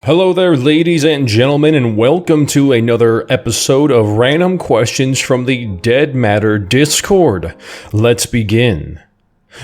Hello there, ladies and gentlemen, and welcome to another episode of Random Questions from the Dead Matter Discord. Let's begin.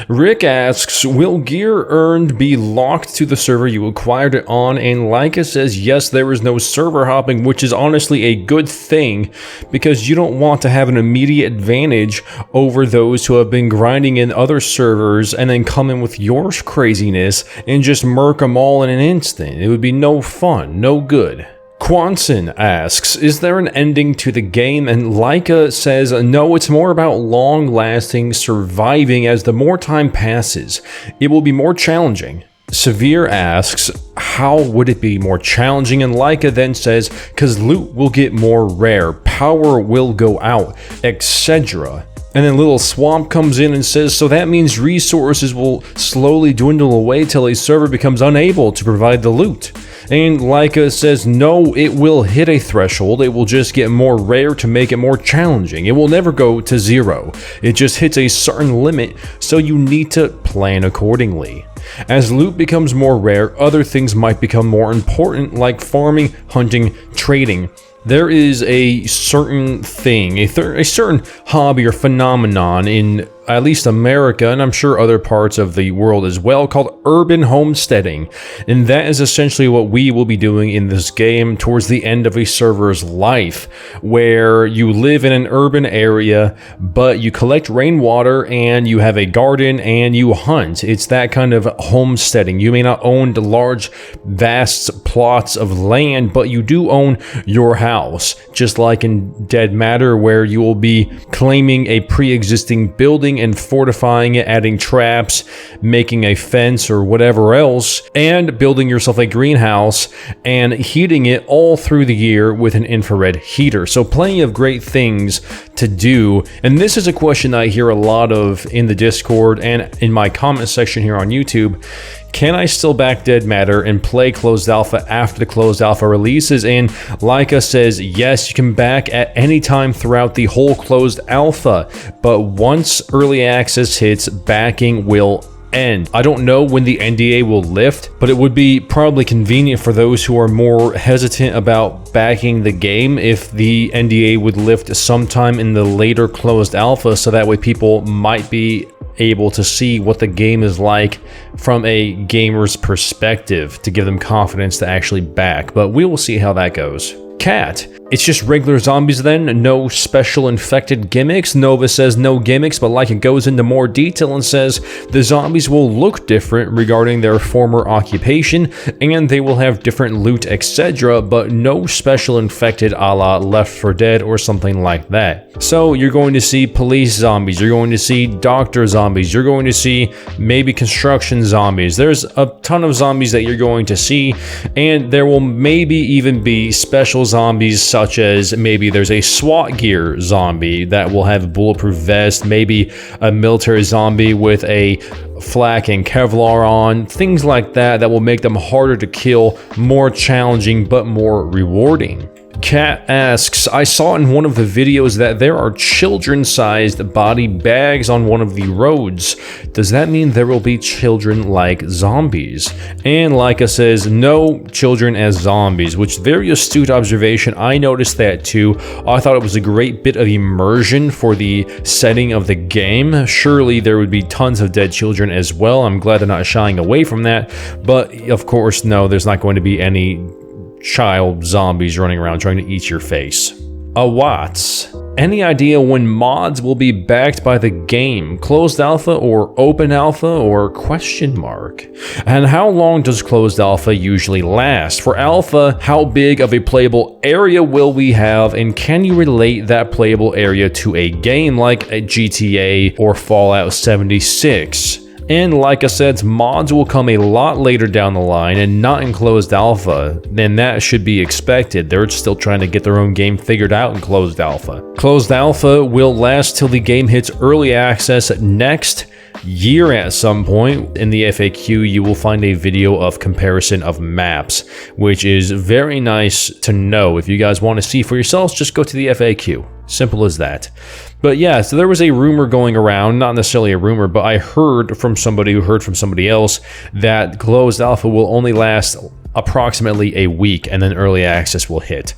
Rick asks, will gear earned be locked to the server you acquired it on? And Leica says, yes, there is no server hopping, which is honestly a good thing because you don't want to have an immediate advantage over those who have been grinding in other servers and then come in with your craziness and just murk them all in an instant. It would be no fun, no good. Quanson asks, is there an ending to the game? And Leica says, no, it's more about long-lasting surviving. As the more time passes, it will be more challenging. Severe asks, how would it be more challenging? And Leica then says, because loot will get more rare, power will go out, etc. And then Little Swamp comes in and says, so that means resources will slowly dwindle away till a server becomes unable to provide the loot. And Leica says, no, it will hit a threshold. It will just get more rare to make it more challenging. It will never go to zero. It just hits a certain limit, so you need to plan accordingly. As loot becomes more rare, other things might become more important, like farming, hunting, trading. There is a certain thing, a certain hobby or phenomenon in at least America, and I'm sure other parts of the world as well, called urban homesteading. And that is essentially what we will be doing in this game towards the end of a server's life, where you live in an urban area, but you collect rainwater and you have a garden and you hunt. It's that kind of homesteading. You may not own the large, vast plots of land, but you do own your house, just like in Dead Matter, where you will be claiming a pre-existing building and fortifying it, adding traps, making a fence or whatever else, and building yourself a greenhouse and heating it all through the year with an infrared heater. So plenty of great things to do. And this is a question I hear a lot of in the Discord and in my comment section here on YouTube. Can I still back Dead Matter and play closed alpha after the closed alpha releases? And Leica says, yes, you can back at any time throughout the whole closed alpha, but once early access hits, backing will end. I don't know when the NDA will lift, but it would be probably convenient for those who are more hesitant about backing the game if the NDA would lift sometime in the later closed alpha, so that way people might be able to see what the game is like from a gamer's perspective to give them confidence to actually back, but we will see how that goes. Cat, it's just regular zombies then, no special infected gimmicks? Nova says no gimmicks, but like it goes into more detail and says the zombies will look different regarding their former occupation and they will have different loot, etc., but no special infected a la Left 4 Dead or something like that. So you're going to see police zombies, you're going to see doctor zombies, you're going to see maybe construction zombies. There's a ton of zombies that you're going to see, and there will maybe even be special zombies, such as maybe there's a SWAT gear zombie that will have a bulletproof vest, maybe a military zombie with a flak and Kevlar on, things like that that will make them harder to kill, more challenging, but more rewarding. Cat asks, I saw in one of the videos that there are children-sized body bags on one of the roads. Does that mean there will be children like zombies? And Leica says, no children as zombies, which very astute observation. I noticed that too. I thought it was a great bit of immersion for the setting of the game. Surely there would be tons of dead children as well. I'm glad they're not shying away from that. But of course, no, there's not going to be any child zombies running around trying to eat your face. A Watts, any idea when mods will be backed by the game? Closed alpha or open alpha or question mark? And how long does closed alpha usually last? For alpha, how big of a playable area will we have, and can you relate that playable area to a game like a GTA or Fallout 76? And like I said, mods will come a lot later down the line and not in closed alpha, and that should be expected. They're still trying to get their own game figured out in closed alpha. Closed alpha will last till the game hits early access next year at some point. In the FAQ, you will find a video of comparison of maps, which is very nice to know. If you guys want to see for yourselves, just go to the FAQ. Simple as that. But yeah, so there was a rumor going around, not necessarily a rumor, but I heard from somebody who heard from somebody else that closed alpha will only last approximately a week, and then early access will hit.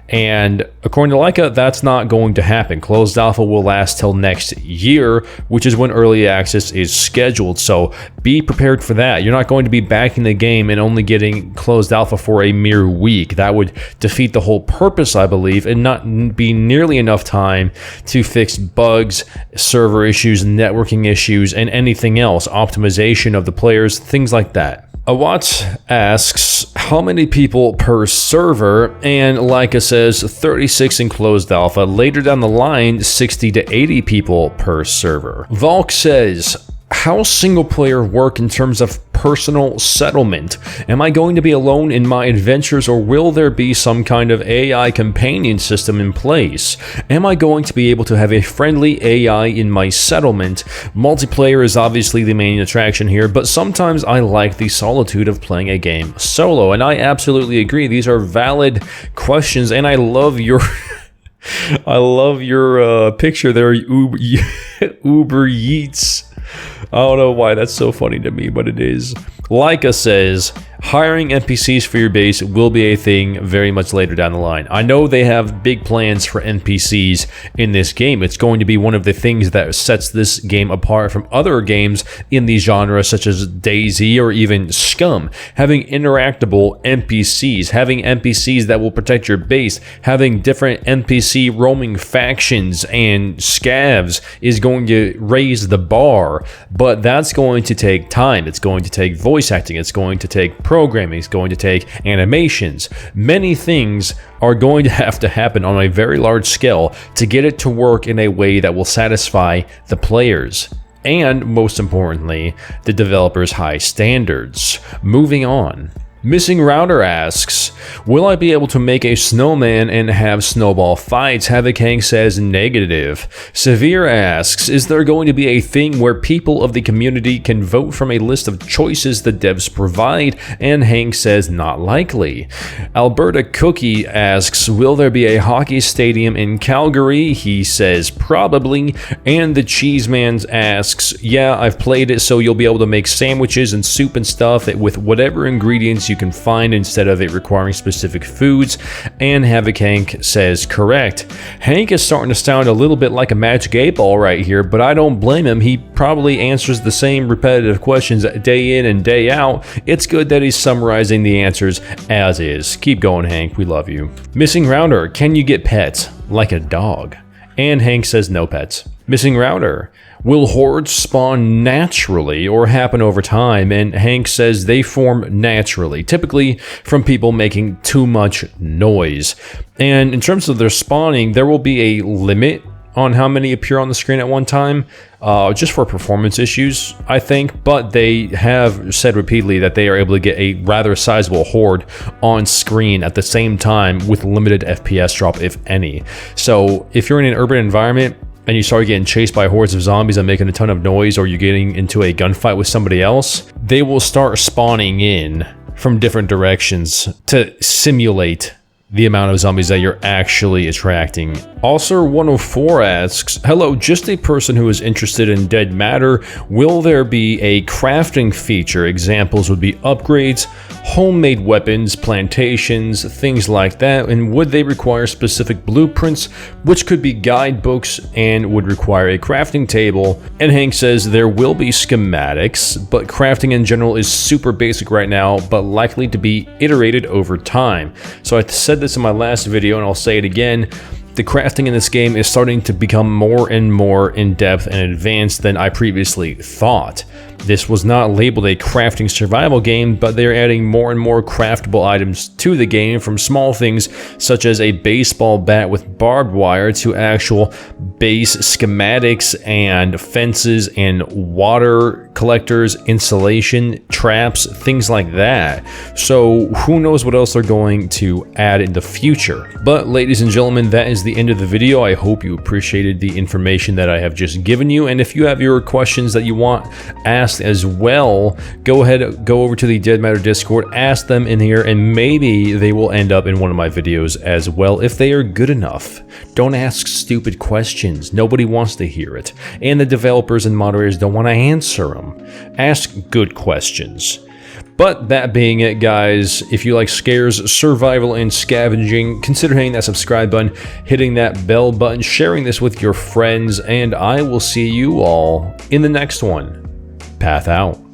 And according to Leica, that's not going to happen. Closed alpha will last till next year, which is when early access is scheduled. So be prepared for that. You're not going to be back in the game and only getting closed alpha for a mere week. That would defeat the whole purpose, I believe, and not be nearly enough time to fix bugs, server issues, networking issues, and anything else, optimization of the players, things like that. Awat asks, how many people per server? And Leica says 36 in closed alpha. Later down the line, 60 to 80 people per server. Valk says, how single player work in terms of personal settlement? Am I going to be alone in my adventures, or will there be some kind of AI companion system in place? Am I going to be able to have a friendly AI in my settlement? Multiplayer is obviously the main attraction here, but sometimes I like the solitude of playing a game solo, and I absolutely agree. These are valid questions, and I love your I love your picture there, Uber Yeats. I don't know why that's so funny to me, but it is. Leica says, hiring NPCs for your base will be a thing very much later down the line. I know they have big plans for NPCs in this game. It's going to be one of the things that sets this game apart from other games in the genre, such as DayZ or even Scum. Having interactable NPCs, having NPCs that will protect your base, having different NPC roaming factions and scavs is going to raise the bar, but that's going to take time. It's going to take voice acting. It's going to take programming. It's going to take animations. Many things are going to have to happen on a very large scale to get it to work in a way that will satisfy the players and, most importantly, the developers' high standards. Moving on. Missing Router asks, will I be able to make a snowman and have snowball fights? Havoc Hank says negative. Severe asks, is there going to be a thing where people of the community can vote from a list of choices the devs provide? And Hank says not likely. Alberta Cookie asks, will there be a hockey stadium in Calgary? He says probably. And the Cheeseman asks, yeah, I've played it, so you'll be able to make sandwiches and soup and stuff with whatever ingredients you can find instead of it requiring specific foods. And Havoc Hank says correct. Hank is starting to sound a little bit like a Magic 8-Ball right here, but I don't blame him. He probably answers the same repetitive questions day in and day out. It's good that he's summarizing the answers as is. Keep going, Hank. We love you. Missing Router, can you get pets like a dog? And Hank says no pets. Missing Router, will hordes spawn naturally or happen over time? And Hank says they form naturally, typically from people making too much noise. And in terms of their spawning, there will be a limit on how many appear on the screen at one time, just for performance issues, I think. But they have said repeatedly that they are able to get a rather sizable horde on screen at the same time with limited FPS drop, if any. So if you're in an urban environment and you start getting chased by hordes of zombies and making a ton of noise, or you're getting into a gunfight with somebody else, they will start spawning in from different directions to simulate the amount of zombies that you're actually attracting. Ulcer104 asks, hello, just a person who is interested in dead matter. Will there be a crafting feature? Examples would be upgrades, homemade weapons, plantations, things like that. And would they require specific blueprints, which could be guidebooks and would require a crafting table? And Hank says there will be schematics, but crafting in general is super basic right now, but likely to be iterated over time. So I said this in my last video and I'll say it again. The crafting in this game is starting to become more and more in-depth and advanced than I previously thought. This was not labeled a crafting survival game, but they're adding more and more craftable items to the game, from small things such as a baseball bat with barbed wire to actual base schematics and fences and water collectors, insulation, traps, things like that. So who knows what else they're going to add in the future. But ladies and gentlemen, that is the end of the video. I hope you appreciated the information that I have just given you, and if you have your questions that you want asked as well, go ahead, go over to the Dead Matter Discord, ask them in here, and maybe they will end up in one of my videos as well if they are good enough. Don't ask stupid questions. Nobody wants to hear it, and the developers and moderators don't want to answer them. Ask good questions. But that being it, guys, if you like scares, survival, and scavenging, consider hitting that subscribe button, hitting that bell button, sharing this with your friends, and I will see you all in the next one. Path out.